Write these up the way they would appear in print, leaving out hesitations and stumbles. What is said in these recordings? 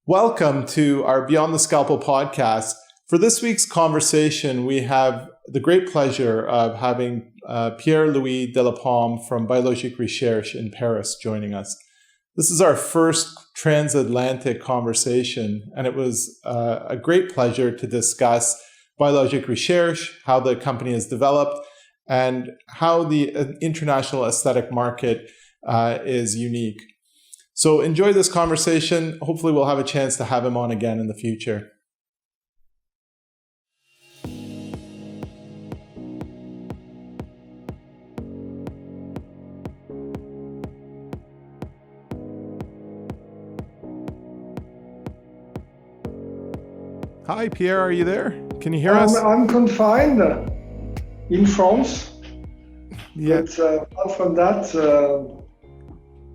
Welcome to our Beyond the Scalpel podcast. For this week's conversation, we have the great pleasure of having Pierre-Louis Delapalme from Biologique Recherche in Paris joining us. This is our first transatlantic conversation, and it was a great pleasure to discuss Biologique Recherche, how the company has developed, and how the international aesthetic market is unique. So enjoy this conversation. Hopefully we'll have a chance to have him on again in the future. Hi, Pierre, are you there? Can you hear us? I'm confined in France. Yeah. But apart from that,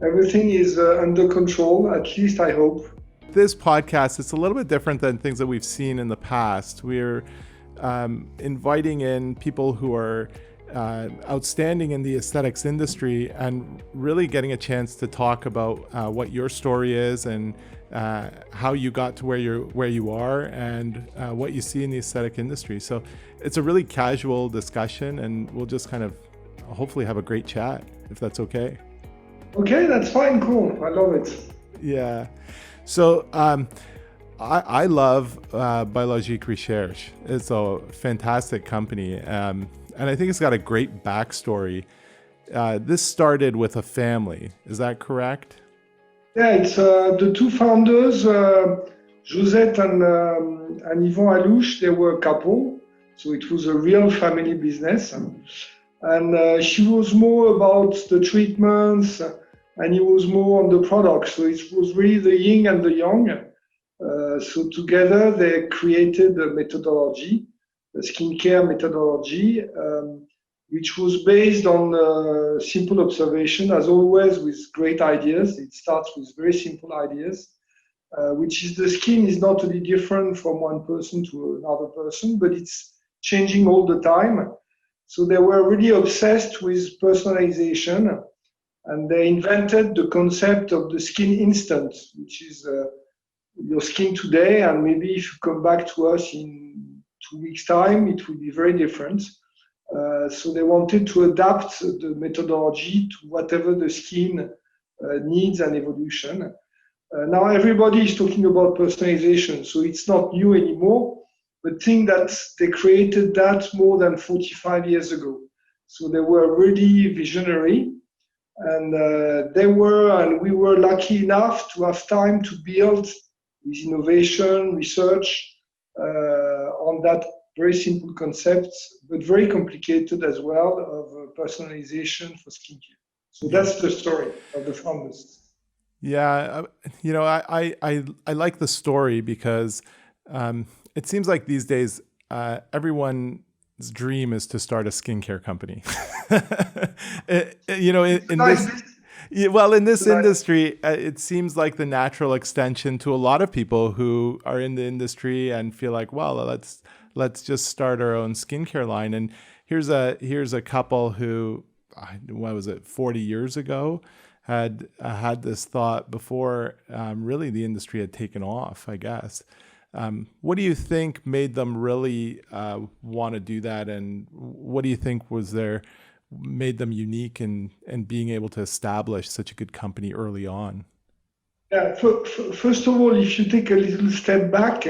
everything is under control, at least I hope. This podcast is a little bit different than things that we've seen in the past. We're inviting in people who are outstanding in the aesthetics industry and really getting a chance to talk about what your story is and how you got to where you are and what you see in the aesthetic industry. So it's a really casual discussion, and we'll just kind of hopefully have a great chat, if that's okay. Okay, that's fine, cool. I love it. Yeah. So I love Biologique Recherche. It's a fantastic company, and I think it's got a great backstory. This started with a family. Is that correct? Yeah, it's the two founders, Josette and Yvon Alouche. They were a couple, so it was a real family business. And she was more about the treatments, and he was more on the product. So it was really the yin and the yang. So together they created a methodology, a skincare methodology, which was based on simple observation, as always with great ideas. It starts with very simple ideas, which is the skin is not really different from one person to another person, but it's changing all the time. So they were really obsessed with personalization, and they invented the concept of the skin instant, which is your skin today, and maybe if you come back to us in 2 weeks' time, it will be very different. So they wanted to adapt the methodology to whatever the skin needs and evolution. Now everybody is talking about personalization, so it's not new anymore. But think that they created that more than 45 years ago. So they were really visionary, and we were lucky enough to have time to build with innovation, research on that very simple concept, but very complicated as well, of personalization for skincare. So that's the story of the founders. Yeah, I like the story because it seems like these days everyone's dream is to start a skincare company. In this industry, it seems like the natural extension to a lot of people who are in the industry and feel like, well, let's just start our own skincare line. And here's a couple who, 40 years ago, had this thought before really the industry had taken off, I guess. What do you think made them really want to do that, and what do you think made them unique in being able to establish such a good company early on? Yeah, first of all, if you take a little step back,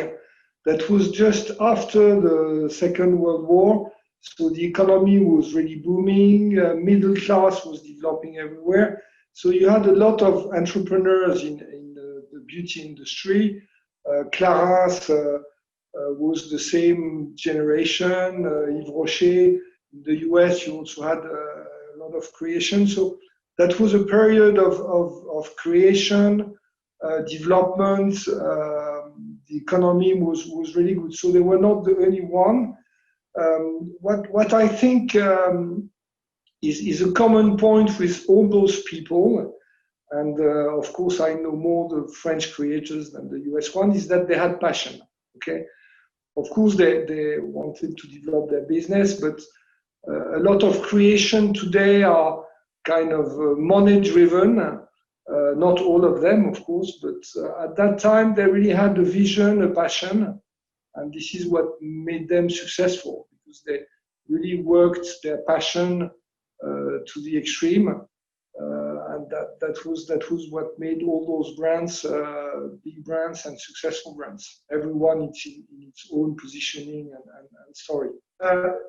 that was just after the Second World War. So the economy was really booming, middle class was developing everywhere. So you had a lot of entrepreneurs in the beauty industry. Clarins was the same generation, Yves Rocher. In the US, you also had a lot of creation. So that was a period of creation, development. The economy was really good. So they were not the only one. What I think is a common point with all those people, and of course I know more the French creators than the US one, is that they had passion. Okay, of course they wanted to develop their business, but a lot of creation today are kind of money driven, Not all of them, of course, but at that time they really had a vision, a passion, and this is what made them successful, because they really worked their passion to the extreme, and that was what made all those brands big brands and successful brands. Everyone in its own positioning and story.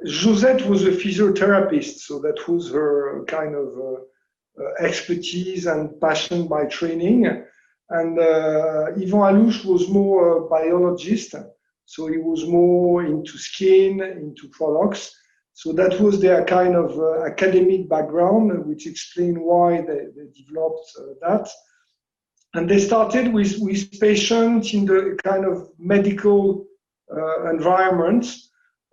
Josette was a physiotherapist, so that was her kind of expertise and passion by training. And Yvan Alouche was more a biologist, so he was more into skin, into products. So that was their kind of academic background, which explained why they developed that. And they started with patients in the kind of medical environment.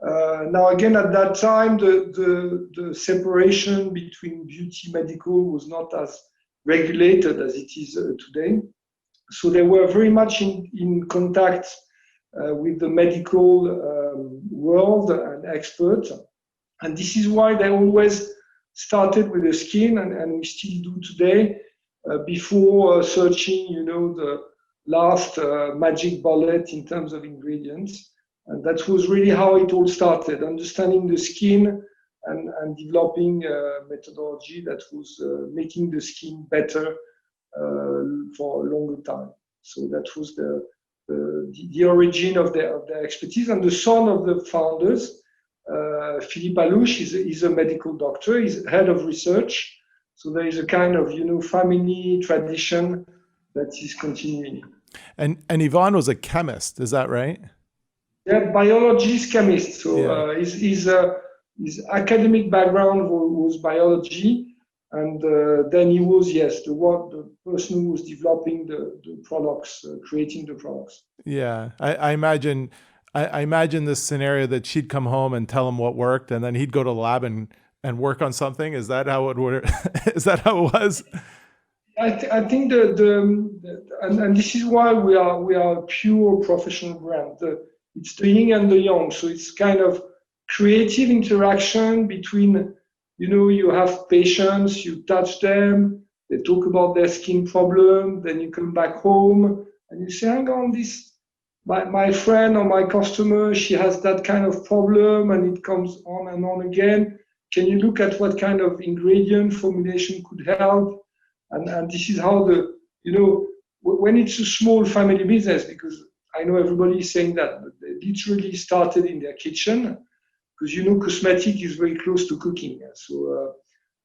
Now, again, at that time, the separation between beauty medical was not as regulated as it is today. So they were very much in contact with the medical world and experts. And this is why they always started with the skin, and we still do today, before searching, the last magic bullet in terms of ingredients. And that was really how it all started, understanding the skin and developing a methodology that was making the skin better for a longer time. So that was the origin of their expertise. And the son of the founders, Philippe Alouche, is a medical doctor. He's head of research. So there is a kind of, family tradition that is continuing. And Yvan was a chemist, is that right? Yeah, biologist, chemist. So his academic background was biology, and then he was, the person who was developing the products, creating the products. Yeah, I imagine this scenario that she'd come home and tell him what worked, and then he'd go to the lab and work on something. Is that how it would? Is that how it was? I think and this is why we are a pure professional brand. It's the yin and the yang. So it's kind of creative interaction between, you have patients, you touch them, they talk about their skin problem, then you come back home and you say, hang on, my friend or my customer, she has that kind of problem, and it comes on and on again. Can you look at what kind of ingredient formulation could help? And this is how when it's a small family business, because I know everybody is saying that, but they literally started in their kitchen, because cosmetic is very close to cooking. So,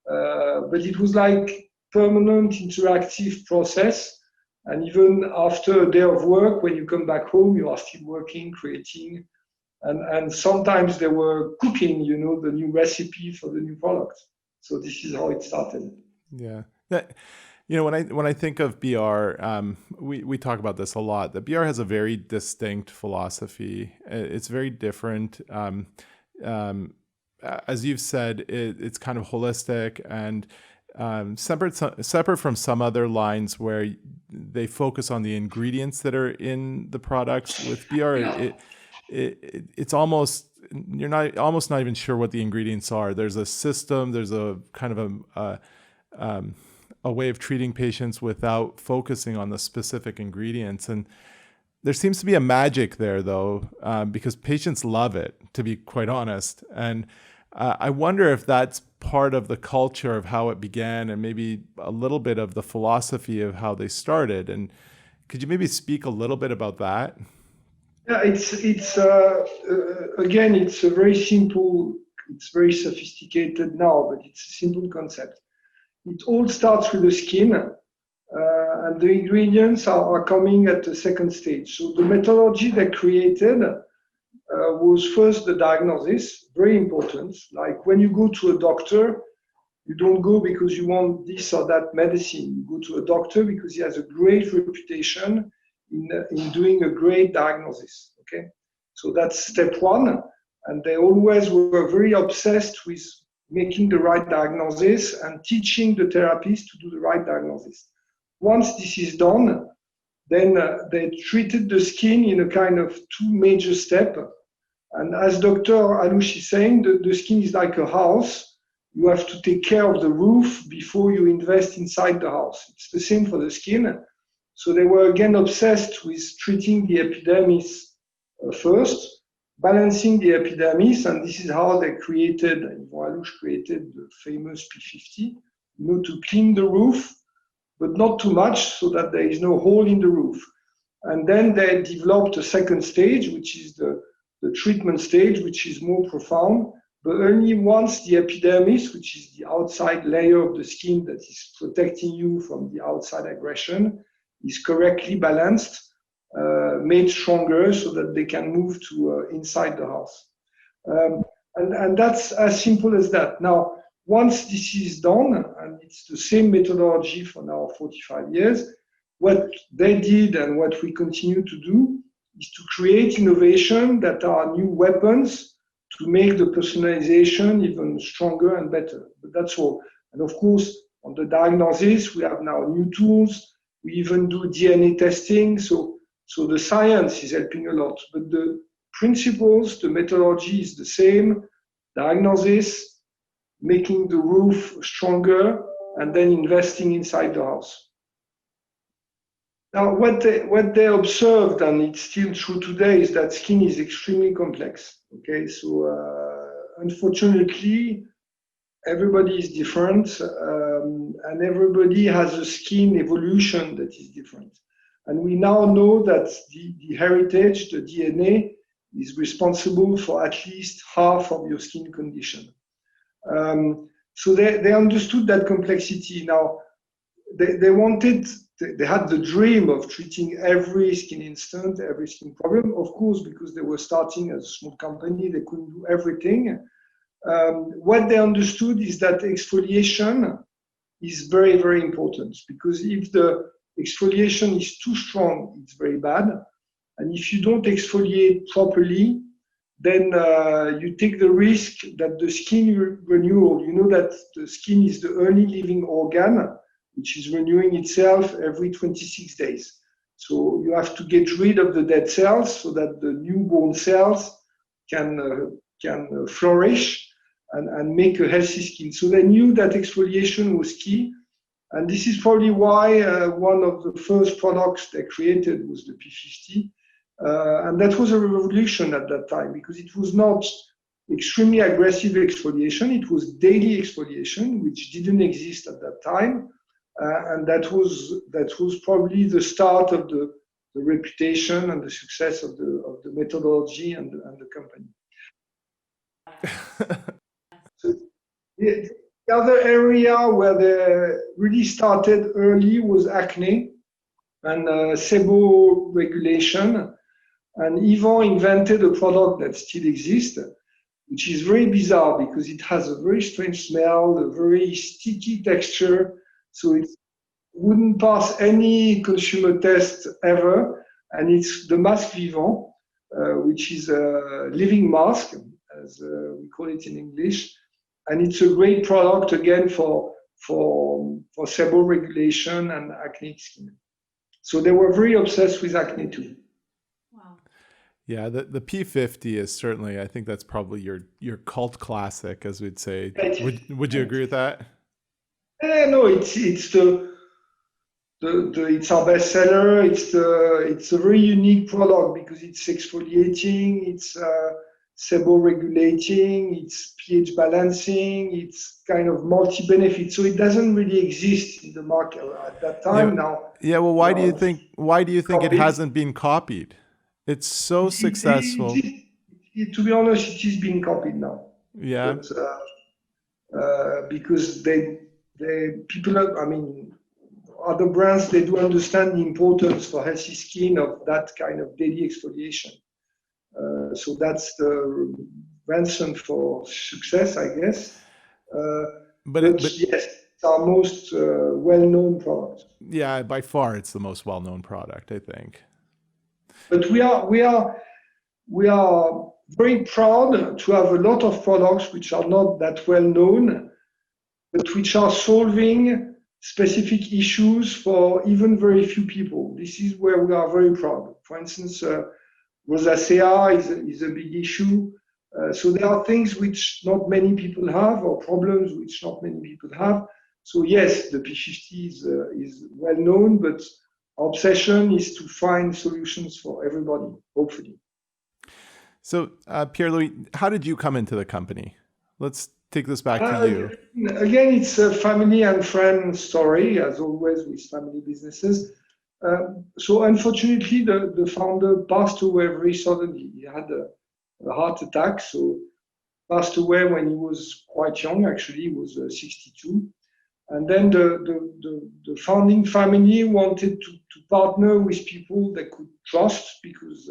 but it was like permanent interactive process. And even after a day of work, when you come back home, you are still working, creating, and sometimes they were cooking, the new recipe for the new product. So this is how it started. Yeah. When I think of BR, we talk about this a lot. The BR has a very distinct philosophy. It's very different. As you've said, it's kind of holistic and separate from some other lines where they focus on the ingredients that are in the products. With BR, it's almost, you're almost not even sure what the ingredients are. There's a system. There's a kind of a way of treating patients without focusing on the specific ingredients. And there seems to be a magic there, though, because patients love it, to be quite honest. And I wonder if that's part of the culture of how it began, and maybe a little bit of the philosophy of how they started. And could you maybe speak a little bit about that? Yeah, it's again, it's a very simple, it's very sophisticated now, but it's a simple concept. It all starts with the skin, and the ingredients are coming at the second stage. So the methodology they created was first the diagnosis, very important. Like when you go to a doctor, you don't go because you want this or that medicine. You go to a doctor because he has a great reputation in doing a great diagnosis. Okay, so that's step one. And they always were very obsessed with making the right diagnosis and teaching the therapist to do the right diagnosis. Once this is done, then they treated the skin in a kind of two major steps. And as Dr. Alouche is saying, the skin is like a house. you have to take care of the roof before you invest inside the house. It's the same for the skin. So they were again obsessed with treating the epidermis first, balancing the epidermis, and this is how they created, Yvon Alouche created the famous P50, to clean the roof, but not too much so that there is no hole in the roof. And then they developed a second stage, which is the treatment stage, which is more profound, but only once the epidermis, which is the outside layer of the skin that is protecting you from the outside aggression, is correctly balanced, made stronger so that they can move to inside the house. And that's as simple as that. Now, once this is done, and it's the same methodology for now 45 years, what they did and what we continue to do is to create innovation that are new weapons to make the personalization even stronger and better. But that's all. And of course, on the diagnosis, we have now new tools. We even do DNA testing. So the science is helping a lot. But the principles, the methodology is the same. Diagnosis, making the roof stronger, and then investing inside the house. Now, what they observed, and it's still true today, is that skin is extremely complex. Okay, so unfortunately, everybody is different, and everybody has a skin evolution that is different. And we now know that the heritage, the DNA, is responsible for at least half of your skin condition. So they understood that complexity. Now, they had the dream of treating every skin instant, every skin problem, of course, because they were starting as a small company, they couldn't do everything. What they understood is that exfoliation is very, very important, because if the exfoliation is too strong, it's very bad. And if you don't exfoliate properly, then you take the risk that the skin renewal, you know that the skin is the only living organ which is renewing itself every 26 days. So you have to get rid of the dead cells so that the newborn cells can flourish and make a healthy skin. So they knew that exfoliation was key. And this is probably why one of the first products they created was the P50. And that was a revolution at that time, because it was not extremely aggressive exfoliation, it was daily exfoliation, which didn't exist at that time. And that was probably the start of the reputation and the success of the methodology and the company. So the other area where they really started early was acne and sebo regulation. And Yvon invented a product that still exists, which is very bizarre because it has a very strange smell, a very sticky texture. So it wouldn't pass any consumer test ever. And it's the Masque Vivant, which is a living mask, as we call it in English. And it's a great product, again, for sebo regulation and acne skin. So they were very obsessed with acne too. Wow. Yeah, the P50 is certainly, I think that's probably your cult classic, as we'd say. Would you agree with that? No, it's our bestseller. It's a very unique product because it's exfoliating, it's sebo regulating, it's pH balancing, it's kind of multi-benefit. So it doesn't really exist in the market at that time. Now. Yeah. Well, why do you think it hasn't been copied? It's so successful. To be honest, it is being copied now. Yeah. But, because other brands, they do understand the importance for healthy skin of that kind of daily exfoliation. So that's the ransom for success, I guess. But yes, it's our most well-known product. Yeah, by far, it's the most well-known product, I think. But we are very proud to have a lot of products which are not that well-known, but which are solving specific issues for even very few people. This is where we are very proud. For instance, rosacea is a big issue. So there are things which not many people have, or problems which not many people have. So yes, the P50 is well known, but our obsession is to find solutions for everybody, hopefully. So, Pierre-Louis, how did you come into the company? Let's take this back to you. Again, it's a family and friend story, as always with family businesses. So unfortunately, the founder passed away very suddenly. He had a heart attack, so passed away when he was quite young, actually, he was 62. And then the founding family wanted to partner with people they could trust because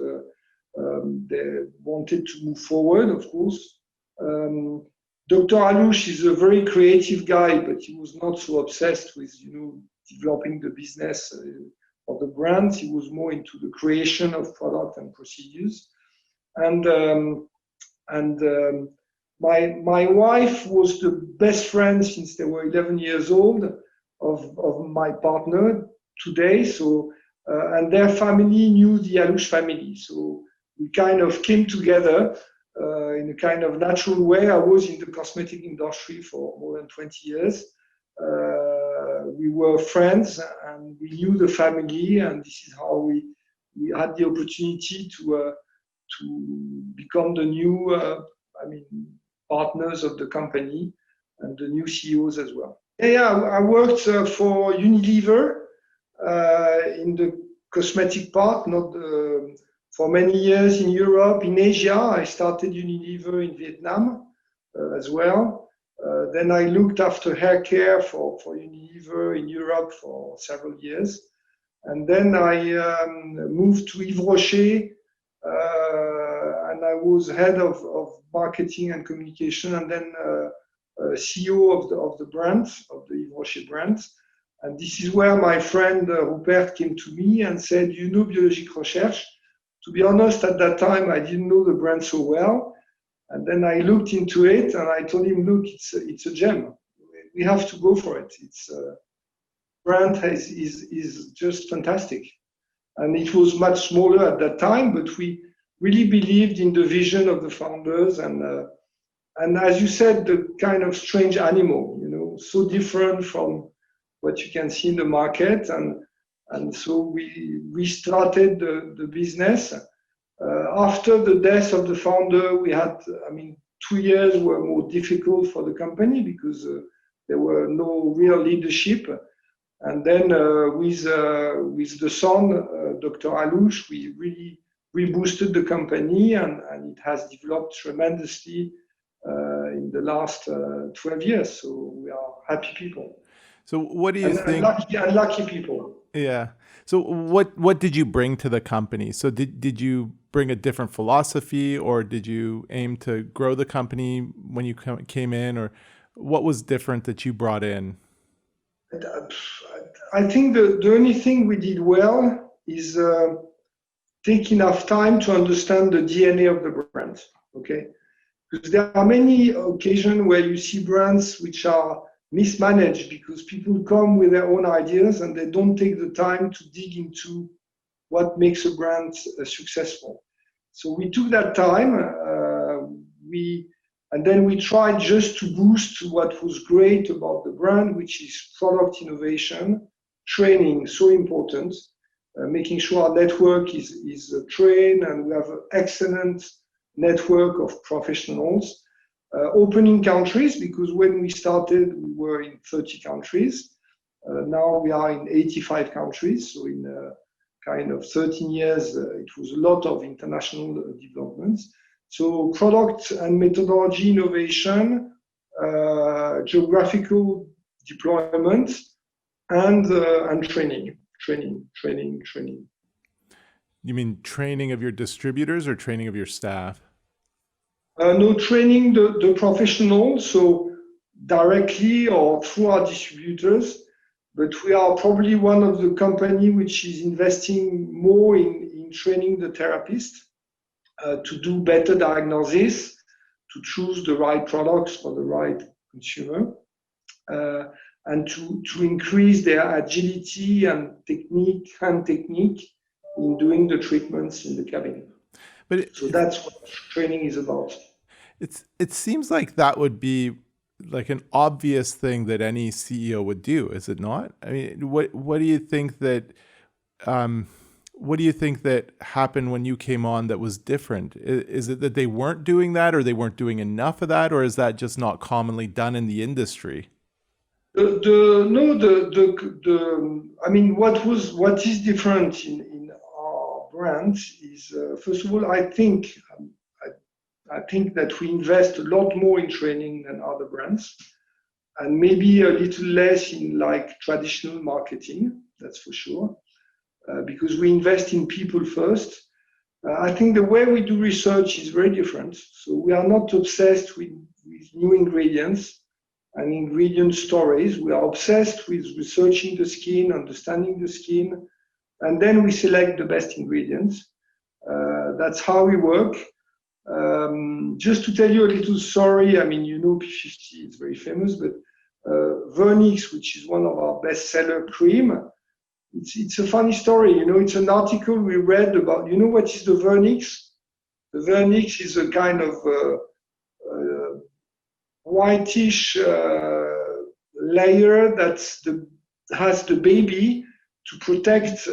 they wanted to move forward, of course. Dr. Alouche is a very creative guy, but he was not so obsessed with, developing the business or the brand. He was more into the creation of product and procedures. And my wife was the best friend since they were 11 years old of my partner today. So, and their family knew the Alouche family. So we kind of came together in a kind of natural way. I was in the cosmetic industry for more than 20 years. We were friends and we knew the family, and this is how we had the opportunity to become the new, partners of the company and the new CEOs as well. I worked for Unilever in the cosmetic part, not for many years in Europe, in Asia. I started Unilever in Vietnam as well. Then I looked after hair care for Unilever in Europe for several years. And then I moved to Yves Rocher, and I was head of marketing and communication, and then CEO of the brand, of the Yves Rocher brand. And this is where my friend Rupert came to me and said, Biologique Recherche. To be honest, at that time, I didn't know the brand so well. And then I looked into it and I told him, look, it's a gem. We have to go for it. It's brand is just fantastic. And it was much smaller at that time, but we really believed in the vision of the founders. And as you said, the kind of strange animal, so different from what you can see in the market. And so we restarted the business. After the death of the founder, we had, 2 years were more difficult for the company because there were no real leadership. And then with the son, Dr. Alouche, we really reboosted the company, and it has developed tremendously in the last 12 years. So we are happy people. So what do you think? Lucky people. Yeah. So what did you bring to the company? So did you bring a different philosophy, or did you aim to grow the company when you came in, or what was different that you brought in? I think the only thing we did well is take enough time to understand the DNA of the brand. Okay, because there are many occasions where you see brands which are mismanaged because people come with their own ideas and they don't take the time to dig into what makes a brand successful. So we took that time, and then we tried just to boost what was great about the brand, which is product innovation, training, so important, making sure our network is trained and we have an excellent network of professionals. Opening countries, because when we started, we were in 30 countries. Now we are in 85 countries. So in kind of 13 years, it was a lot of international developments. So product and methodology innovation, geographical deployment, and training. You mean training of your distributors or training of your staff? No, training the professionals, so directly or through our distributors. But we are probably one of the company which is investing more in training the therapist to do better diagnosis, to choose the right products for the right consumer, and to increase their agility and technique in doing the treatments in the cabinet. So that's what training is about. It seems like that would be like an obvious thing that any CEO would do, is it not? I mean, what do you think that um, what do you think that happened when you came on that was different? Is it that they weren't doing that, or they weren't doing enough of that, or is that just not commonly done in the industry? The no the I mean what is different in our brand is first of all I think that we invest a lot more in training than other brands, and maybe a little less in like traditional marketing. That's for sure, because we invest in people first. I think the way we do research is very different. So we are not obsessed with new ingredients and ingredient stories. We are obsessed with researching the skin, understanding the skin, and then we select the best ingredients. That's how we work. Just to tell you a little story, I mean, you know, P50 is very famous, but Vernix, which is one of our bestseller cream, it's a funny story. You know, it's an article we read about. You know what is the Vernix? The Vernix is a kind of whitish layer has the baby to protect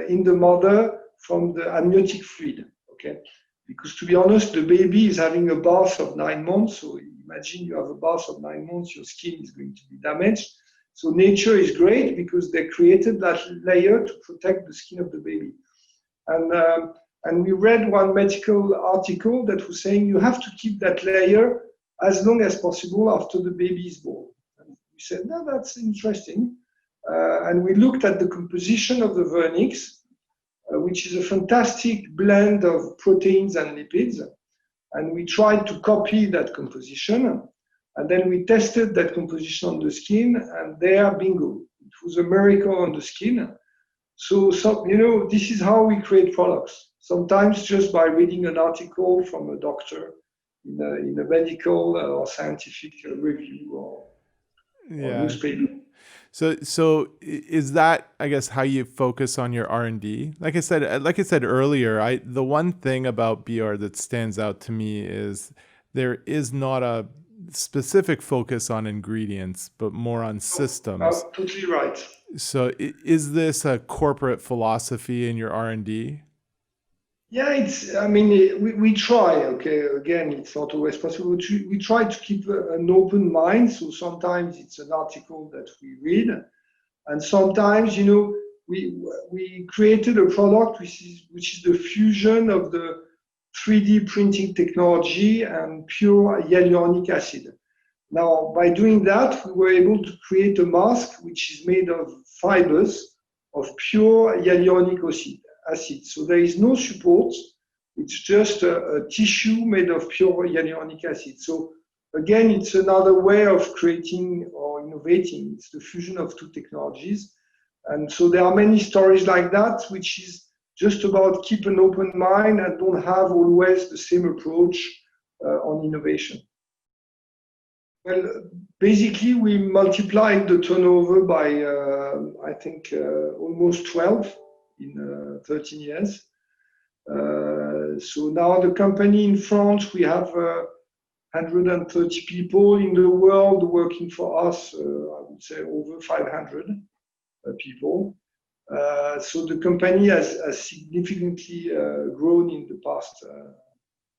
in the mother from the amniotic fluid. Okay, because to be honest, the baby is having a bath of 9 months. So imagine you have a bath of 9 months, your skin is going to be damaged. So nature is great because they created that layer to protect the skin of the baby. And we read one medical article that was saying you have to keep that layer as long as possible after the baby is born. And we said, no, that's interesting. And we looked at the composition of the vernix, which is a fantastic blend of proteins and lipids. And we tried to copy that composition. And then we tested that composition on the skin, and there, bingo, it was a miracle on the skin. So you know, this is how we create products. Sometimes just by reading an article from a doctor in a medical or scientific review or newspaper. So is that, I guess, how you focus on your R&D? Like I said earlier, the one thing about BR that stands out to me is there is not a specific focus on ingredients, but more on systems. Totally right. So is this a corporate philosophy in your R&D? Yeah, I mean, we try, okay, again, it's not always possible. We try to keep an open mind. So sometimes it's an article that we read. And sometimes, you know, we created a product which is the fusion of the 3D printing technology and pure hyaluronic acid. Now, by doing that, we were able to create a mask which is made of fibers of pure hyaluronic acid. So there is no support. It's just a tissue made of pure hyaluronic acid. So again, it's another way of creating or innovating. It's the fusion of two technologies. And so there are many stories like that, which is just about keep an open mind and don't have always the same approach on innovation. Well, basically, we multiplied the turnover by, I think, almost 12 in 13 years. So now the company in France, we have 130 people in the world working for us, I would say over 500 people. So the company has significantly grown in the past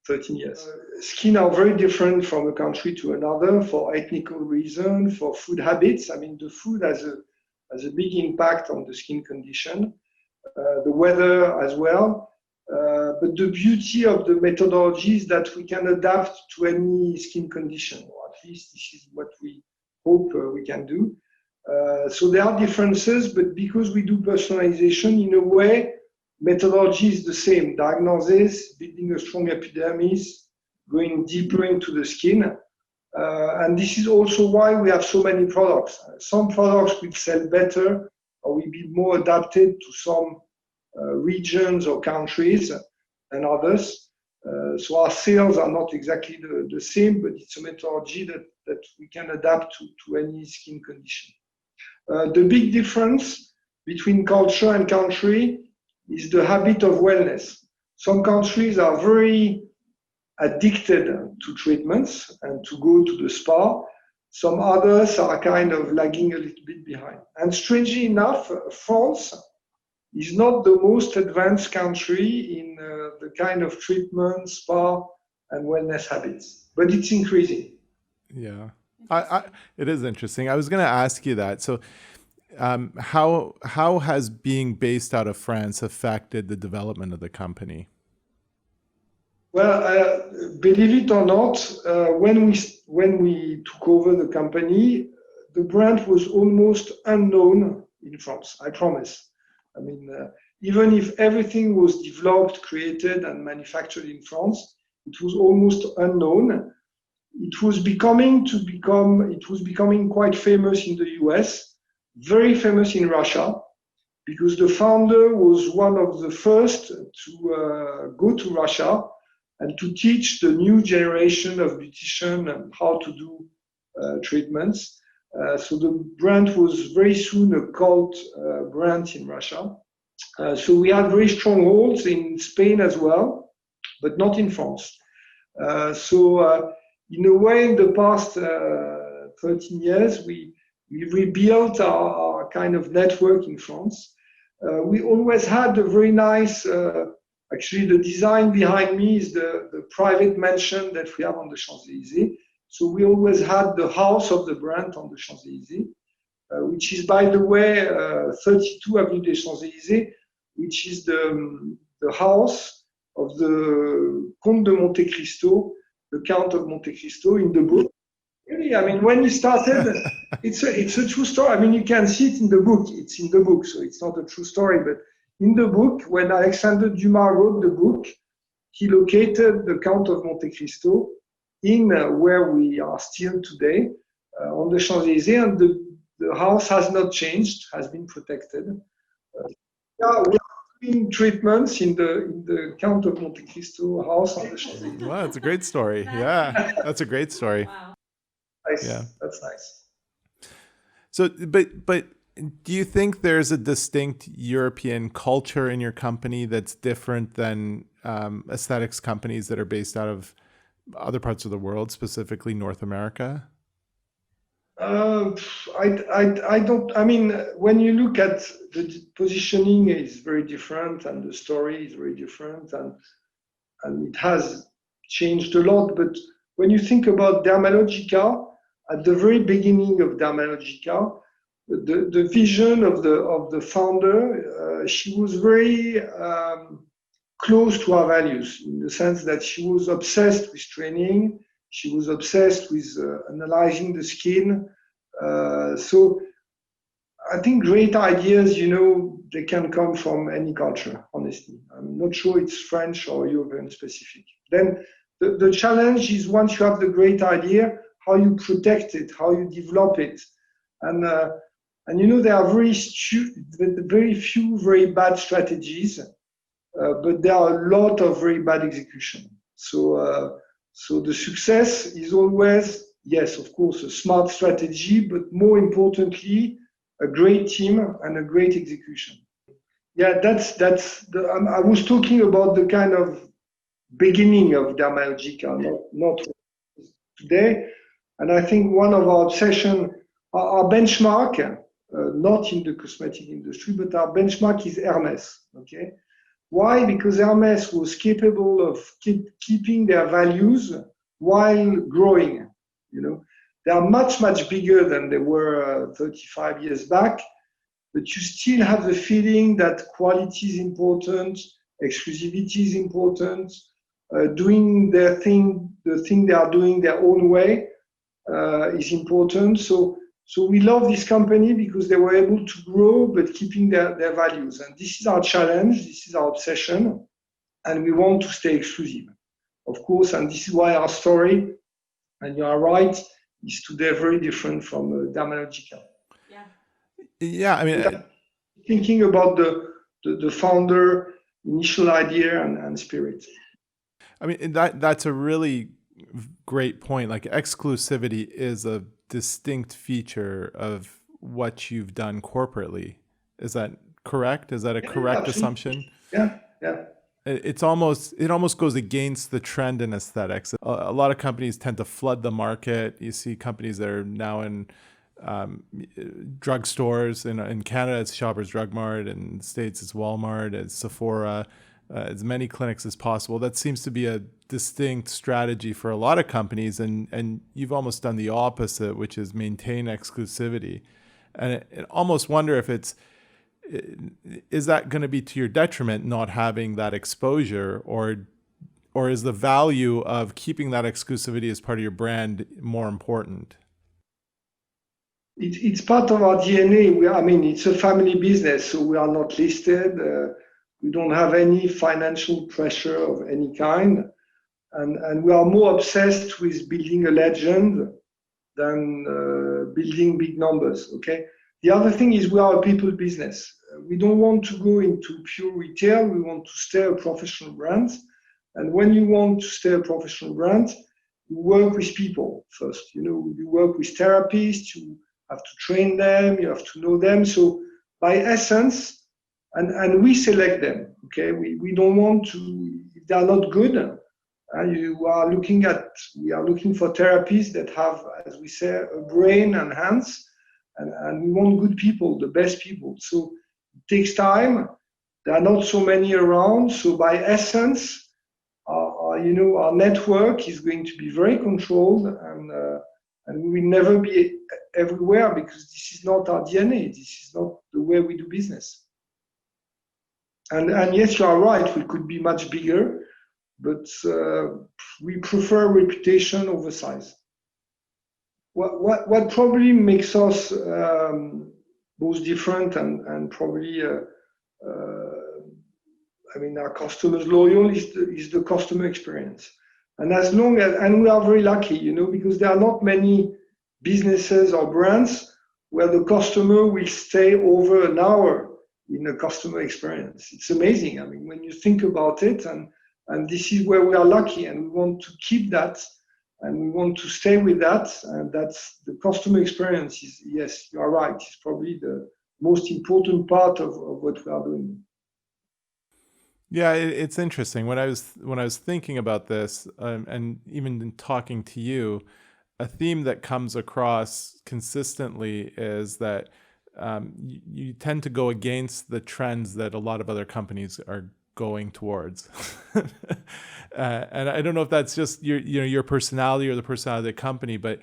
13 years. Skin are very different from a country to another for ethnical reasons, for food habits. I mean, the food has a big impact on the skin condition, the weather as well. But the beauty of the methodology is that we can adapt to any skin condition, or at least this is what we hope we can do. So there are differences, but because we do personalization in a way, methodology is the same. Diagnosis, building a strong epidermis, going deeper into the skin. And this is also why we have so many products. Some products will sell better or will be more adapted to some regions or countries than others. So our sales are not exactly the same, but it's a methodology that we can adapt to any skin condition. The big difference between culture and country is the habit of wellness. Some countries are very addicted to treatments and to go to the spa. Some others are kind of lagging a little bit behind. And strangely enough, France is not the most advanced country in the kind of treatment, spa, and wellness habits, but it's increasing. Yeah, it is interesting. I was going to ask you that. So, how has being based out of France affected the development of the company? Well, believe it or not, when we took over the company, the brand was almost unknown in France. I promise. I mean, even if everything was developed, created, and manufactured in France, it was almost unknown. It was becoming quite famous in the US, very famous in Russia, because the founder was one of the first to go to Russia and to teach the new generation of beauticians how to do treatments. So the brand was very soon a cult brand in Russia. So we had very strong holds in Spain as well, but not in France. In a way, in the past 13 years, we rebuilt our kind of network in France. We always had a very nice, actually the design behind me is the private mansion that we have on the Champs-Élysées. So we always had the house of the brand on the Champs-Élysées, which is, by the way, 32 Avenue des Champs-Élysées, which is the house of the Comte de Monte Cristo, the Count of Monte Cristo in the book. Really, I mean, when he started, it's a true story. I mean, you can see it in the book. It's in the book, so it's not a true story. But in the book, when Alexandre Dumas wrote the book, he located the Count of Monte Cristo in where we are still today, on the Champs-Élysées, and the house has not changed, has been protected. Yeah, we are doing treatments in the Count of Monte Cristo house on the Champs-Élysées. Wow, that's a great story. Yeah, that's a great story. Wow. Nice. Yeah. That's nice. So, but do you think there's a distinct European culture in your company that's different than aesthetics companies that are based out of other parts of the world, specifically North America? I don't. I mean, when you look at the positioning, is very different, and the story is very different, and it has changed a lot. But when you think about Dermalogica, at the very beginning of Dermalogica, the vision of the founder, she was very close to our values, in the sense that she was obsessed with training. She was obsessed with analyzing the skin. So I think great ideas, they can come from any culture, honestly. I'm not sure it's French or European specific. Then the challenge is, once you have the great idea, how you protect it, how you develop it. And there are very few very bad strategies, but there are a lot of very bad execution. So the success is always, yes, of course, a smart strategy, but more importantly, a great team and a great execution. Yeah, I was talking about the kind of beginning of Dermalogica, not today. And I think one of our obsession, our benchmark, not in the cosmetic industry, but our benchmark is Hermès. Okay. Why? Because Hermès was capable of keeping their values while growing. They are much, much bigger than they were 35 years back, but you still have the feeling that quality is important, exclusivity is important, doing their thing, the thing they are doing their own way is important. So we love this company because they were able to grow, but keeping their values. And this is our challenge, this is our obsession, and we want to stay exclusive, of course. And this is why our story, and you are right, is today very different from Dermalogica. Yeah, I mean, thinking about the founder, initial idea and spirit. I mean, that's a really great point. Like, exclusivity is a distinct feature of what you've done corporately. Is that correct? Is that a correct assumption? Yeah. it almost goes against the trend in aesthetics. A lot of companies tend to flood the market. You see companies that are now in drugstores. In Canada, it's Shoppers Drug Mart. In the States, it's Walmart. It's Sephora. As many clinics as possible. That seems to be a distinct strategy for a lot of companies, and you've almost done the opposite, which is maintain exclusivity. And I almost wonder if is that going to be to your detriment not having that exposure, or is the value of keeping that exclusivity as part of your brand more important? It's part of our DNA. I mean, it's a family business, so we are not listed. We don't have any financial pressure of any kind. And we are more obsessed with building a legend than building big numbers, okay? The other thing is we are a people business. We don't want to go into pure retail. We want to stay a professional brand. And when you want to stay a professional brand, you work with people first. You work with therapists, you have to train them, you have to know them. So by essence, and we select them, okay? We don't want to, if they are not good, we are looking for therapists that have, as we say, a brain and hands, and we want good people, the best people. So it takes time. There are not so many around. So by essence, our network is going to be very controlled, and we will never be everywhere because this is not our DNA. This is not the way we do business. And yes, you are right, we could be much bigger, but we prefer reputation over size. What probably makes us both different and probably, our customers loyal is the customer experience. And and we are very lucky, because there are not many businesses or brands where the customer will stay over an hour in a customer experience. It's amazing. I mean, when you think about it, and this is where we are lucky, and we want to keep that, and we want to stay with that, and that's the customer experience. Yes, you are right. It's probably the most important part of what we are doing. Yeah, it's interesting. When I was thinking about this, and even in talking to you, a theme that comes across consistently is that you tend to go against the trends that a lot of other companies are going towards. And I don't know if that's just your personality or the personality of the company, but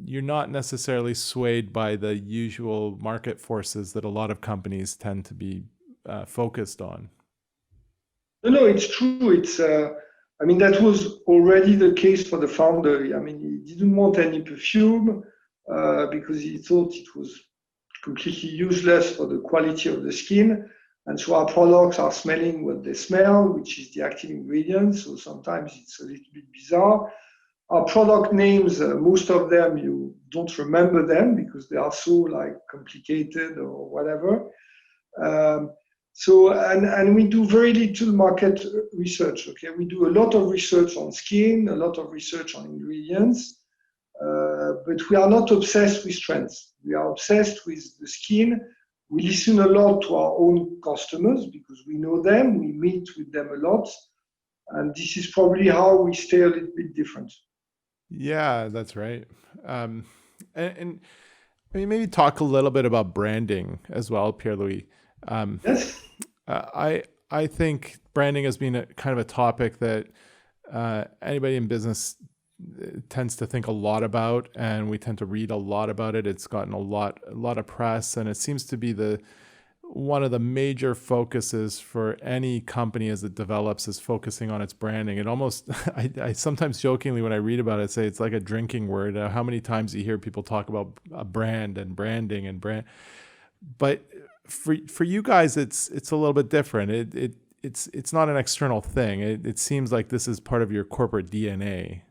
you're not necessarily swayed by the usual market forces that a lot of companies tend to be focused on. No, it's true. That was already the case for the founder. He didn't want any perfume because he thought it was completely useless for the quality of the skin. And so our products are smelling what they smell, which is the active ingredient. So sometimes it's a little bit bizarre. Our product names, most of them, you don't remember them because they are so complicated or whatever. And we do very little market research, okay? We do a lot of research on skin, a lot of research on ingredients, but we are not obsessed with trends. We are obsessed with the skin. We listen a lot to our own customers because we know them, we meet with them a lot, and this is probably how we stay a little bit different. Yeah, that's right. And maybe talk a little bit about branding as well, Pierre-Louis. Yes. I think branding has been kind of a topic that anybody in business tends to think a lot about, and we tend to read a lot about it. It's gotten a lot of press, and it seems to be one of the major focuses for any company as it develops is focusing on its branding. It almost, I sometimes jokingly when I read about it, say it's like a drinking word. How many times you hear people talk about a brand and branding and brand, but for you guys, it's a little bit different. It's not an external thing. It seems like this is part of your corporate DNA.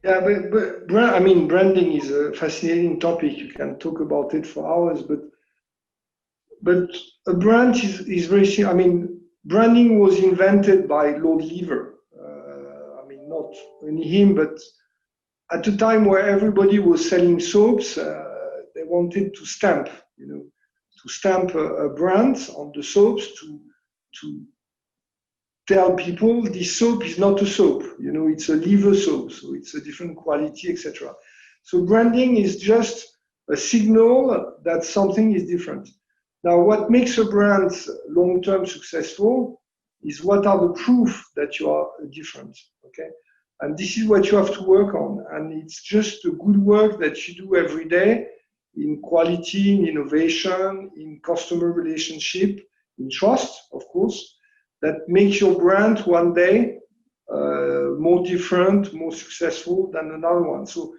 Yeah, but branding is a fascinating topic. You can talk about it for hours, but a brand is very. Branding was invented by Lord Lever. Not only him, but at a time where everybody was selling soaps, they wanted to stamp, to stamp a brand on the soaps to tell people this soap is not a soap, it's a liver soap, so it's a different quality, etc. So branding is just a signal that something is different. Now, what makes a brand long-term successful is what are the proof that you are different, okay? And this is what you have to work on. And it's just the good work that you do every day in quality, in innovation, in customer relationship, in trust, of course, that makes your brand one day more different, more successful than another one. So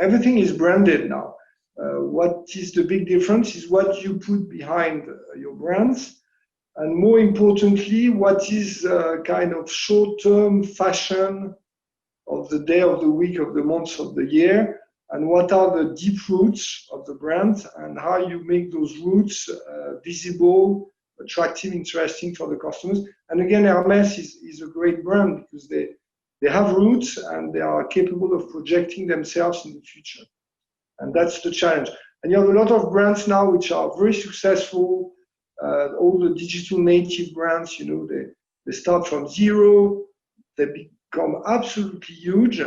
everything is branded now. What is the big difference is what you put behind your brands, and more importantly, what is kind of short-term fashion of the day, of the week, of the month, of the year, and what are the deep roots of the brand, and how you make those roots visible, attractive, interesting for the customers. And again, Hermès is a great brand because they have roots and they are capable of projecting themselves in the future. And that's the challenge. And you have a lot of brands now which are very successful. All the digital native brands, they start from zero, they become absolutely huge.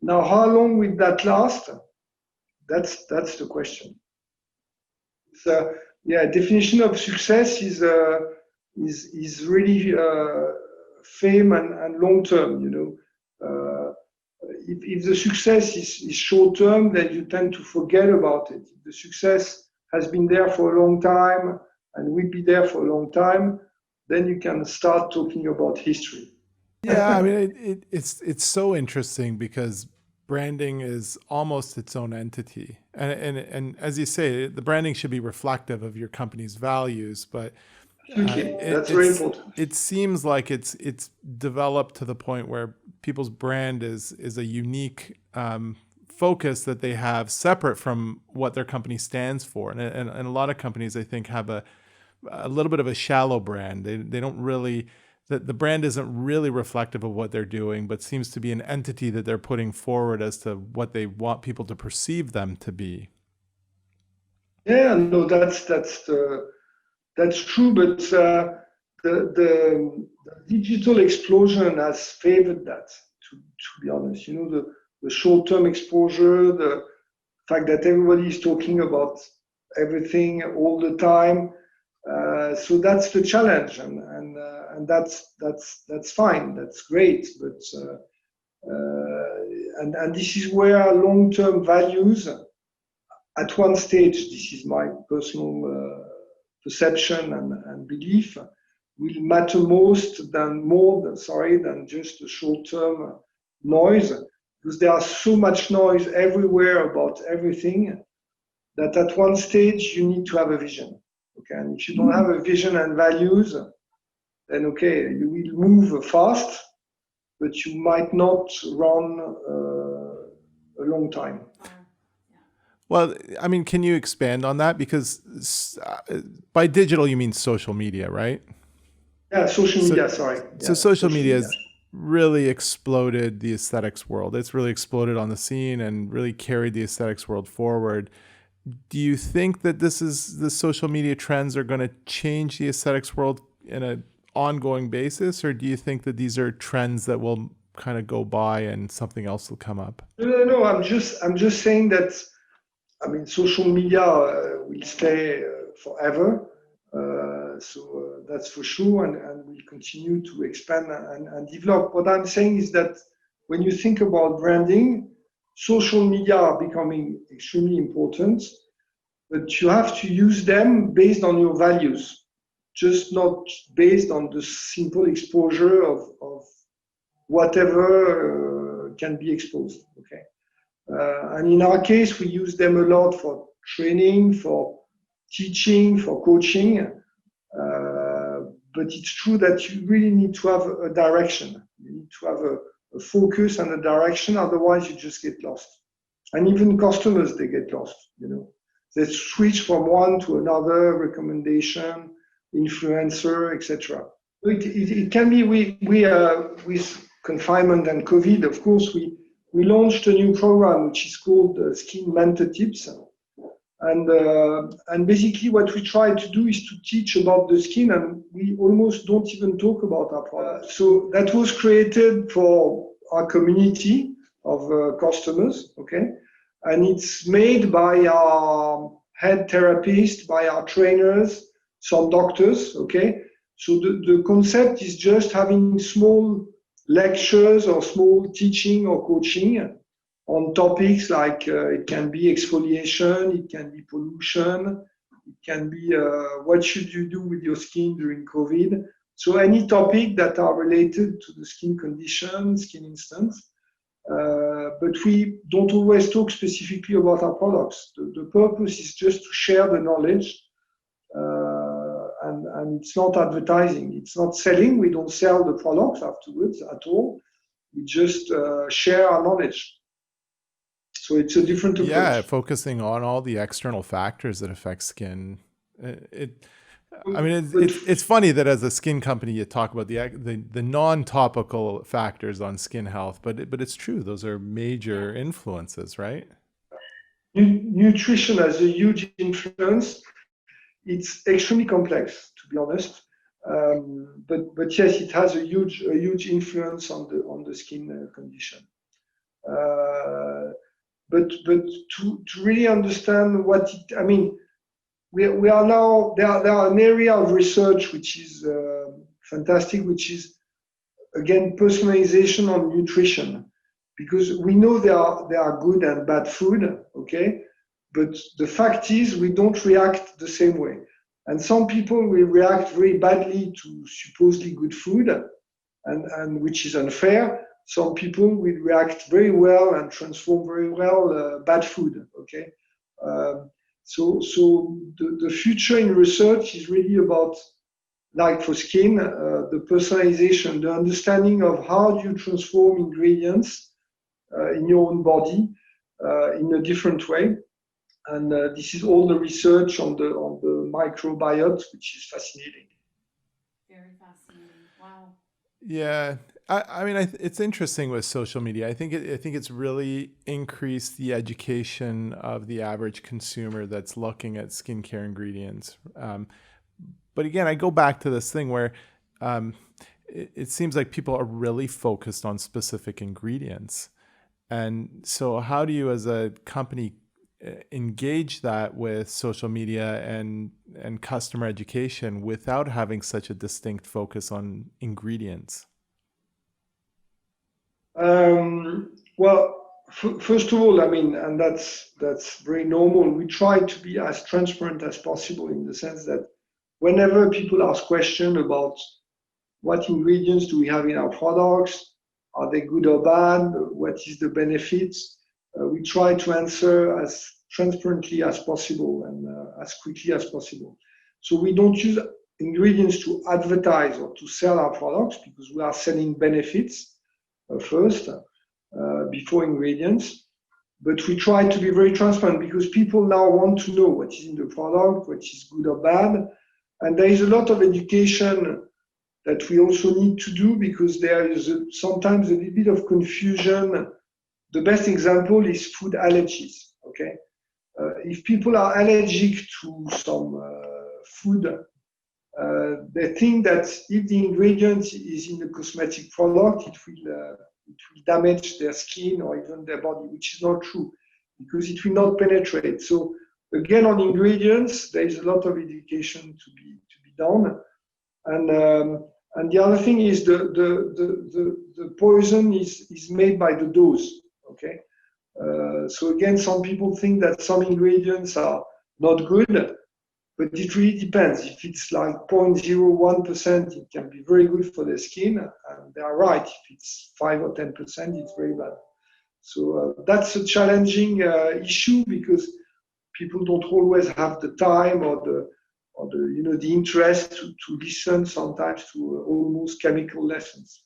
Now, how long will that last? That's the question. So, definition of success is really fame and long term. If the success is short term, then you tend to forget about it. If the success has been there for a long time and will be there for a long time, then you can start talking about history. Yeah, I mean, it's so interesting because branding is almost its own entity, and as you say, the branding should be reflective of your company's values, but that's very important. It seems like it's developed to the point where people's brand is a unique focus that they have separate from what their company stands for, and a lot of companies, I think, have a little bit of a shallow brand. They don't really. The brand isn't really reflective of what they're doing, but seems to be an entity that they're putting forward as to what they want people to perceive them to be. Yeah, no, that's true, but the digital explosion has favored that. To be honest, the short-term exposure, the fact that everybody is talking about everything all the time. So that's the challenge, and that's fine. That's great, but and this is where long-term values, at one stage, this is my personal perception and belief, will matter more than just the short-term noise, because there are so much noise everywhere about everything that at one stage you need to have a vision. Okay, and if you don't have a vision and values, then okay, you will move fast, but you might not run a long time. Well, I mean, can you expand on that? Because by digital, you mean social media, right? Yeah, social media, sorry. So social media has really exploded the aesthetics world. It's really exploded on the scene and really carried the aesthetics world forward. Do you think that the social media trends are going to change the aesthetics world in an ongoing basis, or do you think that these are trends that will kind of go by and something else will come up? No. I'm just saying that. I mean, social media will stay forever, so that's for sure, and will continue to expand and develop. What I'm saying is that when you think about branding, social media are becoming extremely important, but you have to use them based on your values, just not based on the simple exposure of whatever can be exposed. Okay. And in our case, we use them a lot for training, for teaching, for coaching. But it's true that you really need to have a direction. You need to have a focus and a direction, otherwise you just get lost. And even customers, they get lost, They switch from one to another, recommendation, influencer, etc. It can be, with confinement and COVID, of course, we launched a new program which is called Skin Mentor Tips. And basically what we try to do is to teach about the skin, and we almost don't even talk about our product. So that was created for our community of customers, okay? And it's made by our head therapist, by our trainers, some doctors, okay? So the concept is just having small lectures or small teaching or coaching on topics like it can be exfoliation, it can be pollution, it can be what should you do with your skin during COVID. So any topic that are related to the skin condition, skin instance. But we don't always talk specifically about our products. The purpose is just to share the knowledge, and it's not advertising, it's not selling. We don't sell the products afterwards at all. We just share our knowledge. So it's a different approach. Yeah, focusing on all the external factors that affect skin. It's funny that as a skin company you talk about the non-topical factors on skin health, but it's true. Those are major influences, right? Nutrition has a huge influence. It's extremely complex, to be honest, but yes, it has a huge influence on the skin condition. But to really understand what it, I mean, we are now there are an area of research which is fantastic, which is again personalization on nutrition, because we know there are good and bad food, okay, but the fact is we don't react the same way, and some people will react very badly to supposedly good food, and which is unfair. Some people will react very well and transform very well bad food, okay. So the future in research is really about, like for skin, the personalization, the understanding of how do you transform ingredients in your own body in a different way. And this is all the research on the microbiota, which is fascinating. Very fascinating. Wow. Yeah. It's interesting with social media. I think it's really increased the education of the average consumer that's looking at skincare ingredients. But again, I go back to this thing where it seems like people are really focused on specific ingredients. And so how do you as a company engage that with social media and customer education without having such a distinct focus on ingredients? Well, first of all, I mean, and that's very normal. We try to be as transparent as possible in the sense that whenever people ask questions about what ingredients do we have in our products, are they good or bad, what is the benefits, we try to answer as transparently as possible and as quickly as possible. So we don't use ingredients to advertise or to sell our products, because we are selling benefits first before ingredients. But we try to be very transparent, because people now want to know what is in the product, what is good or bad. And there is a lot of education that we also need to do, because there is sometimes a little bit of confusion. The best example is food allergies, okay? If people are allergic to some food, they think that if the ingredient is in a cosmetic product, it will damage their skin or even their body, which is not true, because it will not penetrate. So again, on ingredients, there is a lot of education to be done. And the other thing is the poison is made by the dose, okay? So again, some people think that some ingredients are not good, but it really depends. If it's like 0.01%, it can be very good for the skin, and they are right. If it's 5 or 10%, it's very bad. So that's a challenging issue, because people don't always have the time or the interest to listen sometimes to almost chemical lessons.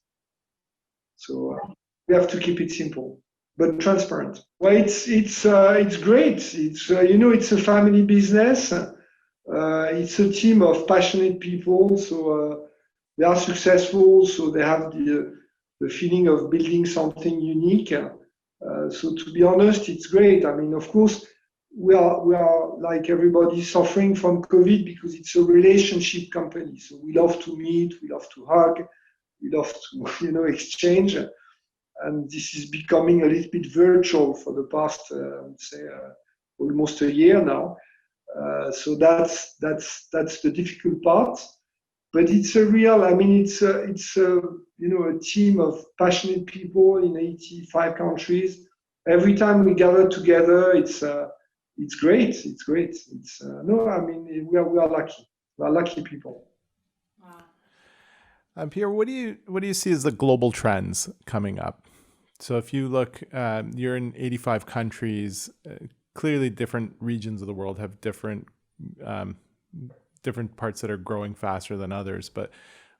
So we have to keep it simple but transparent. Well, it's great. It's it's a family business. It's a team of passionate people, so they are successful, so they have the feeling of building something unique. So to be honest, it's great. I mean, of course, we are like everybody suffering from COVID because it's a relationship company. So we love to meet, we love to hug, we love to exchange, and this is becoming a little bit virtual for the past, I would say, almost a year now. So that's the difficult part. But it's a real. I mean, it's a team of passionate people in 85 countries. Every time we gather together, it's great. It's great. It's no. I mean, we are lucky. We are lucky people. Wow. Pierre, what do you see as the global trends coming up? So if you look, you're in 85 countries. Clearly, different regions of the world have different parts that are growing faster than others. But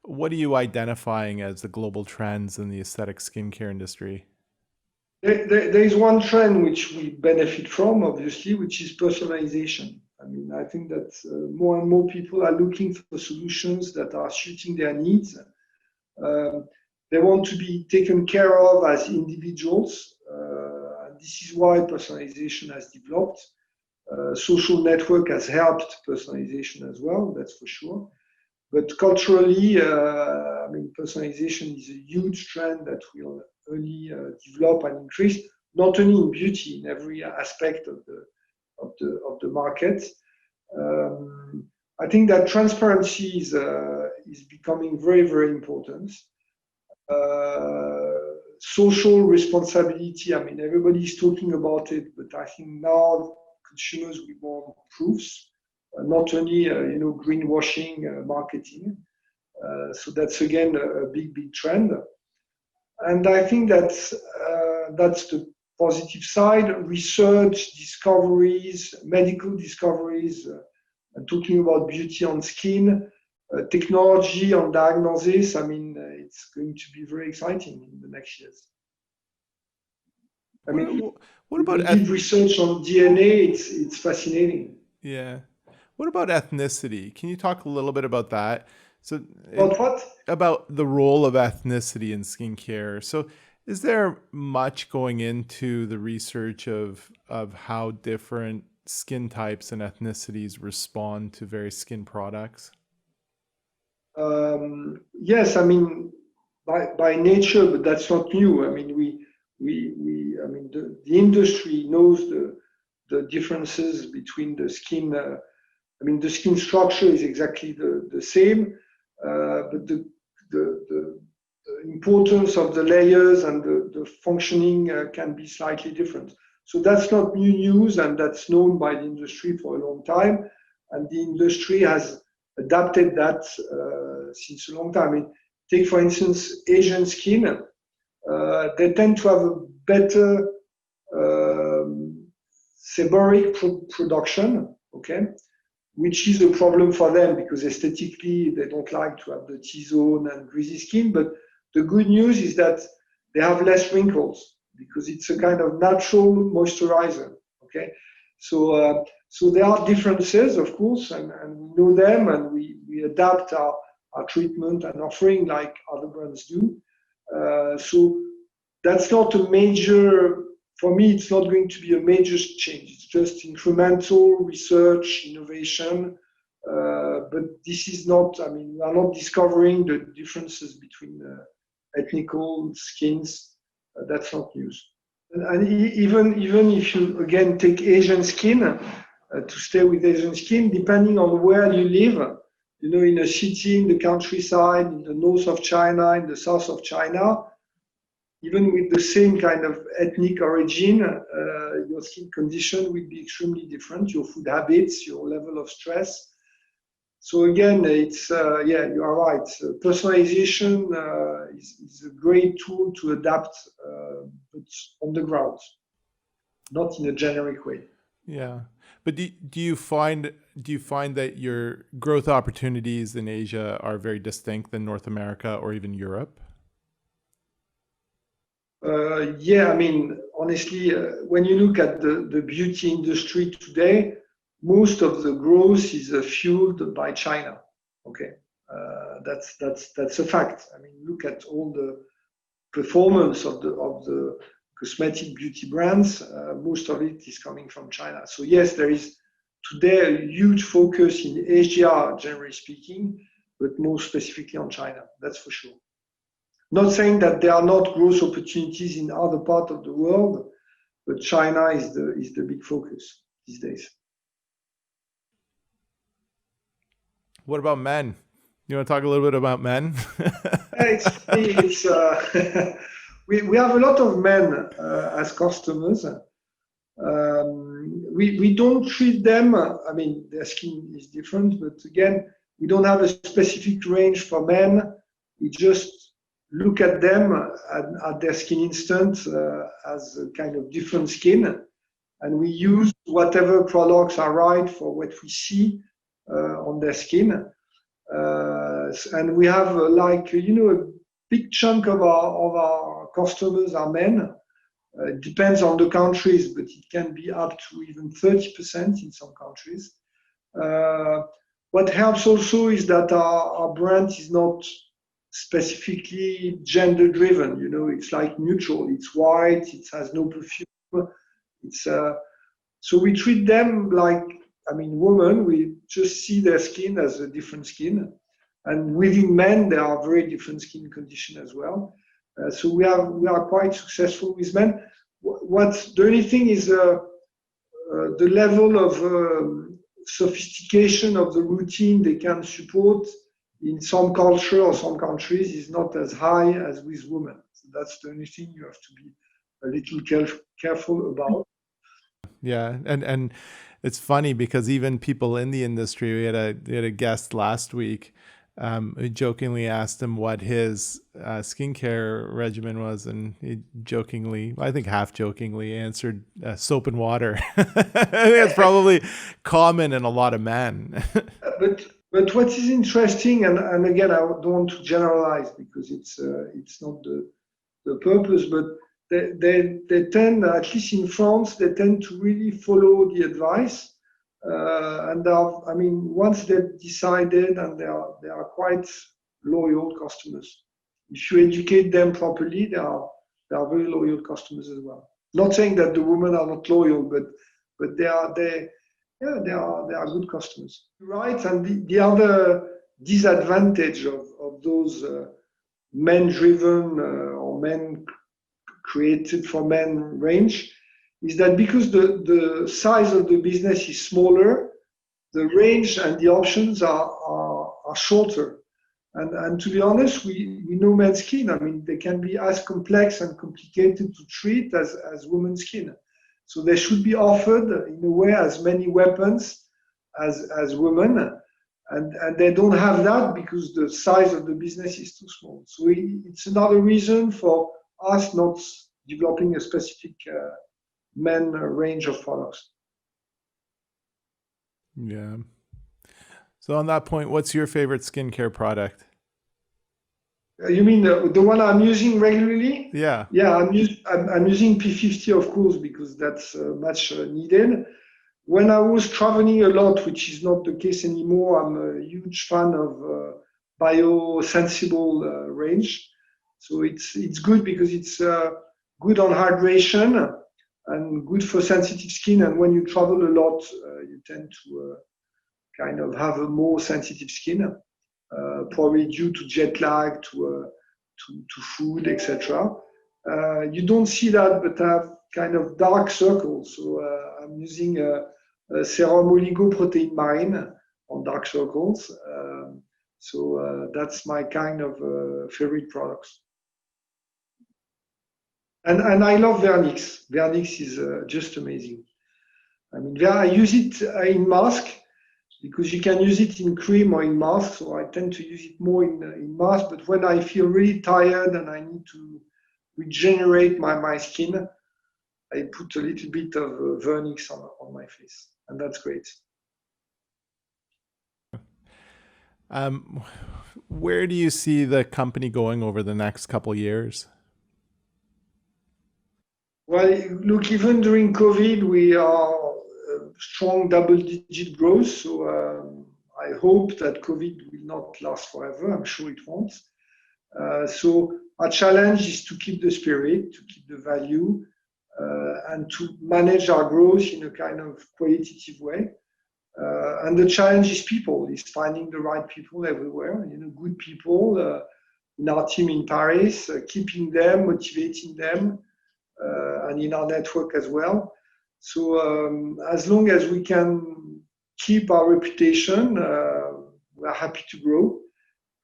what are you identifying as the global trends in the aesthetic skincare industry? There is one trend which we benefit from, obviously, which is personalization. I mean, I think that more and more people are looking for solutions that are suiting their needs. They want to be taken care of as individuals. This is why personalization has developed. Social network has helped personalization as well, that's for sure. But culturally, I mean, personalization is a huge trend that will only develop and increase, not only in beauty, in every aspect of the market. I think that transparency is becoming very, very important. Social responsibility, I mean, everybody's talking about it, but I think now consumers will want proofs, not only greenwashing marketing. So that's again a big trend, and I think that's the positive side. Research, discoveries, medical discoveries, and talking about beauty on skin, technology on diagnosis. I mean, it's going to be very exciting in the next years. I mean, what about deep research on DNA? It's fascinating. Yeah. What about ethnicity? Can you talk a little bit about that? So, About what? about the role of ethnicity in skincare. So, is there much going into the research of how different skin types and ethnicities respond to various skin products? Yes, I mean, by nature, but that's not new. I mean, I mean, the industry knows the differences between the skin. I mean, the skin structure is exactly the same, but the importance of the layers and the functioning can be slightly different. So that's not new news, and that's known by the industry for a long time. And the industry has adapted that since a long time. I mean, take, for instance, Asian skin. They tend to have a better seborrheic production, okay? Which is a problem for them because aesthetically they don't like to have the T-zone and greasy skin. But the good news is that they have less wrinkles because it's a kind of natural moisturizer. Okay, so there are differences, of course, and we know them, and we adapt our treatment and offering like other brands do. So that's not a major. For me, it's not going to be a major change. It's just incremental research, innovation. But this is not, I mean, we are not discovering the differences between ethnical skins. That's not news. And even if you, again, take Asian skin, to stay with Asian skin, depending on where you live, in a city, in the countryside, in the north of China, in the south of China, even with the same kind of ethnic origin, your skin condition will be extremely different, your food habits, your level of stress. So again, it's, yeah, you are right. Personalization is a great tool to adapt, but on the ground, not in a generic way. Yeah. But do you find that your growth opportunities in Asia are very distinct than North America or even Europe? Yeah, I mean, honestly, when you look at the beauty industry today, most of the growth is fueled by China. Okay, that's a fact. I mean, look at all the performance of the cosmetic beauty brands, most of it is coming from China. So yes, there is today a huge focus in Asia, generally speaking, but more specifically on China, that's for sure. Not saying that there are not growth opportunities in other parts of the world, but China is the big focus these days. What about men? You want to talk a little bit about men? We have a lot of men as customers. We don't treat them, I mean, their skin is different, but again, we don't have a specific range for men. We just look at them at their skin instant as a kind of different skin, and we use whatever products are right for what we see on their skin. And we have a big chunk of our customers are men. It depends on the countries, but it can be up to even 30% in some countries. What helps also is that our brand is not specifically gender driven. It's like neutral. It's white. It has no perfume. So we treat them like, women. We just see their skin as a different skin, and within men there are very different skin conditions as well. So we are quite successful with men. The only thing is the level of sophistication of the routine they can support in some culture or some countries is not as high as with women. So that's the only thing you have to be a little careful about. Yeah, and it's funny because even people in the industry, we had a guest last week who jokingly asked him what his skincare regimen was, and he jokingly, I think half jokingly, answered soap and water. I think that's probably common in a lot of men. But what is interesting, and again, I don't want to generalize because it's not the purpose, but they tend, at least in France, they tend to really follow the advice. And once they've decided, and they are quite loyal customers. If you educate them properly, they are very loyal customers as well. Not saying that the women are not loyal, but they are good customers. Right, and the other disadvantage of those men-driven or men created for men range is that because the size of the business is smaller, the range and the options are shorter. And to be honest, we know men's skin. They can be as complex and complicated to treat as women's skin. So they should be offered, in a way, as many weapons as women. And they don't have that because the size of the business is too small. So it's another reason for us not developing a specific men range of products. Yeah. So on that point, what's your favorite skincare product? You mean the one I'm using regularly? Yeah. Yeah, I'm using P50, of course, because that's much needed. When I was traveling a lot, which is not the case anymore, I'm a huge fan of biosensible range. So it's good because it's good on hydration and good for sensitive skin. And when you travel a lot, you tend to kind of have a more sensitive skin, probably due to jet lag, to food, etc. You don't see that, but I have kind of dark circles. So I'm using a serum oligoprotein marine on dark circles. So that's my kind of favorite products. And I love Vernix. Vernix is just amazing. I use it in mask because you can use it in cream or in mask. So I tend to use it more in mask. But when I feel really tired and I need to regenerate my skin, I put a little bit of Vernix on my face, and that's great. Where do you see the company going over the next couple of years? Well, look, even during COVID, we are strong double-digit growth. So I hope that COVID will not last forever. I'm sure it won't. So our challenge is to keep the spirit, to keep the value, and to manage our growth in a kind of qualitative way. And the challenge is people, is finding the right people everywhere, good people in our team in Paris, keeping them, motivating them, and in our network as well. So as long as we can keep our reputation, we're happy to grow.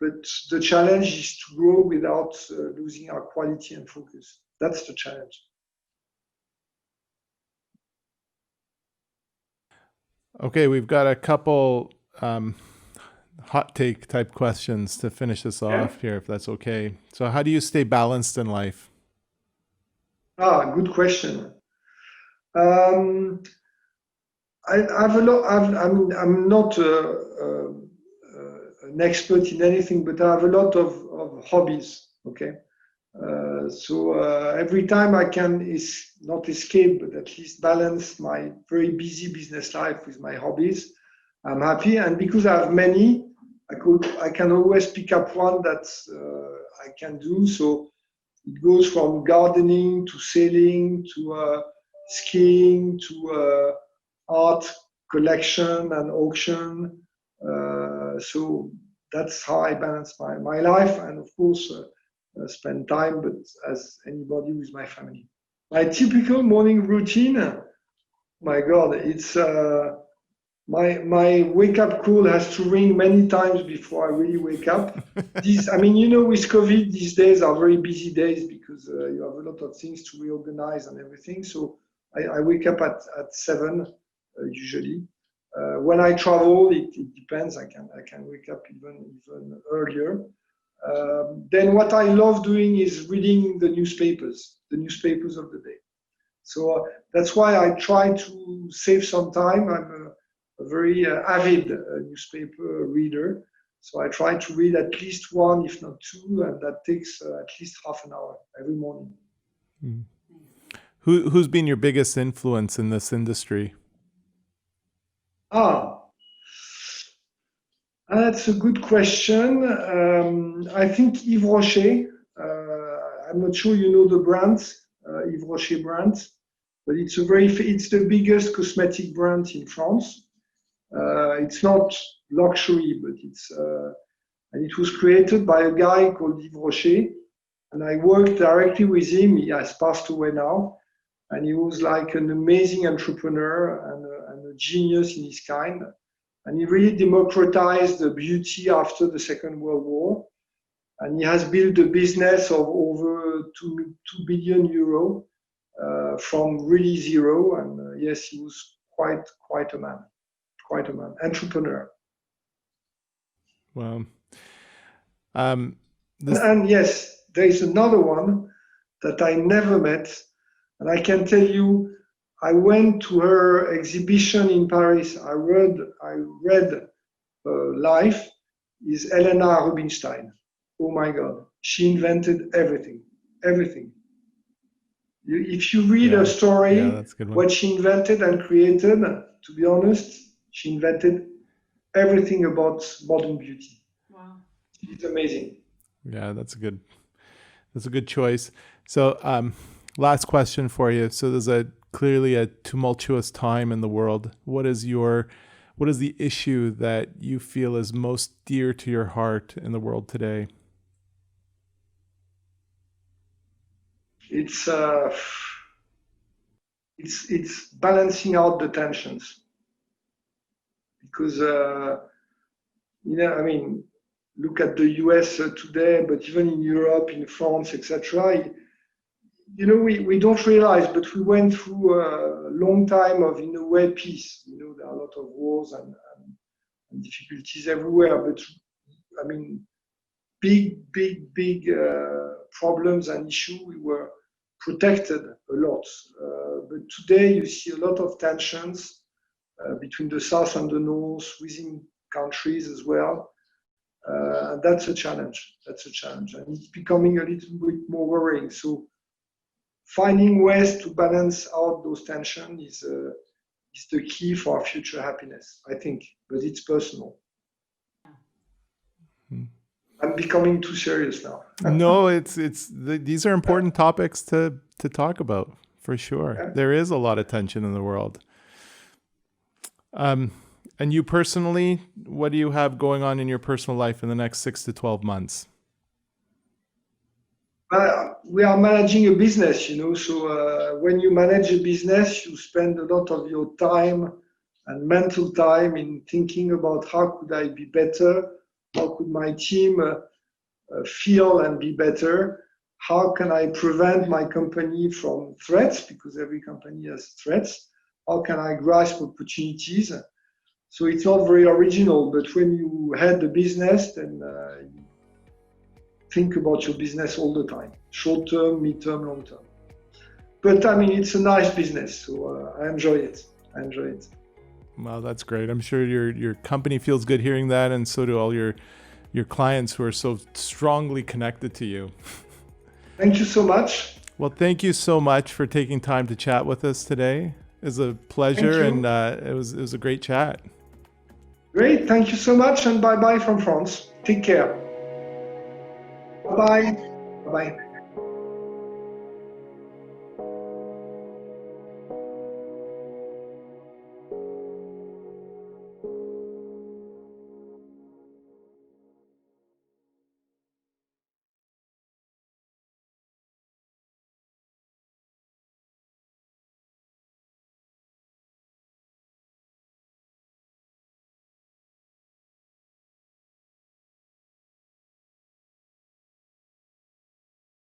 But the challenge is to grow without losing our quality and focus. That's the challenge. Okay, we've got a couple hot take type questions to finish this off here, if that's okay. So how do you stay balanced in life? Good question. I have a lot. I'm not an expert in anything, but I have a lot of hobbies. Okay, so every time I can not escape, but at least balance my very busy business life with my hobbies, I'm happy. And because I have many, I can always pick up one that I can do. So it goes from gardening to sailing to skiing to art collection and auction. So that's how I balance my life, and of course spend time, but as anybody, with my family. My typical morning routine, my God, it's my wake-up call has to ring many times before I really wake up. With COVID, these days are very busy days because you have a lot of things to reorganize and everything. So I wake up at 7 usually. When I travel, it depends. I can wake up even earlier. Then what I love doing is reading the newspapers of the day. So that's why I try to save some time. I'm a very avid newspaper reader. So I try to read at least one, if not two, and that takes at least half an hour every morning. Mm. Who's been your biggest influence in this industry? That's a good question. I think Yves Rocher. I'm not sure you know the brand, Yves Rocher brand, but it's the biggest cosmetic brand in France. It's not luxury, but and it was created by a guy called Yves Rocher, and I worked directly with him. He has passed away now, and he was like an amazing entrepreneur and a genius in his kind. And he really democratized the beauty after the Second World War. And he has built a business of over 2 billion euro from really zero. And yes, he was quite a man, entrepreneur. Wow. And yes, there is another one that I never met. And I can tell you, I went to her exhibition in Paris. I read life, is Helena Rubinstein. Oh my God, she invented everything. If you read her story, what she invented and created, to be honest, she invented everything about modern beauty. Wow. It's amazing. Yeah, that's a good choice. So last question for you. So there's clearly a tumultuous time in the world. What is the issue that you feel is most dear to your heart in the world today? It's balancing out the tensions, because look at the US today, but even in Europe, in France, etc. We don't realize, but we went through a long time of, in a way, peace. There are a lot of wars and difficulties everywhere, but big problems and issues, we were protected a lot. But today you see a lot of tensions between the South and the North, within countries as well. And that's a challenge. And it's becoming a little bit more worrying. So finding ways to balance out those tensions is the key for our future happiness, I think, but it's personal. I'm becoming too serious now. No, these are important topics to talk about, for sure. Yeah. There is a lot of tension in the world. And you personally, what do you have going on in your personal life in the next 6 to 12 months? We are managing a business, so when you manage a business, you spend a lot of your time and mental time in thinking about how could I be better, how could my team feel and be better, how can I prevent my company from threats, because every company has threats, how can I grasp opportunities. So it's not very original, but when you head the business, then you think about your business all the time, short term, mid term, long term. But I mean, it's a nice business, so I enjoy it. Well, that's great. I'm sure your company feels good hearing that, and so do all your clients who are so strongly connected to you. Thank you so much. Well, thank you so much for taking time to chat with us today. It was a pleasure, and it was a great chat. Great, thank you so much, and bye-bye from France. Take care. Bye-bye. Bye-bye.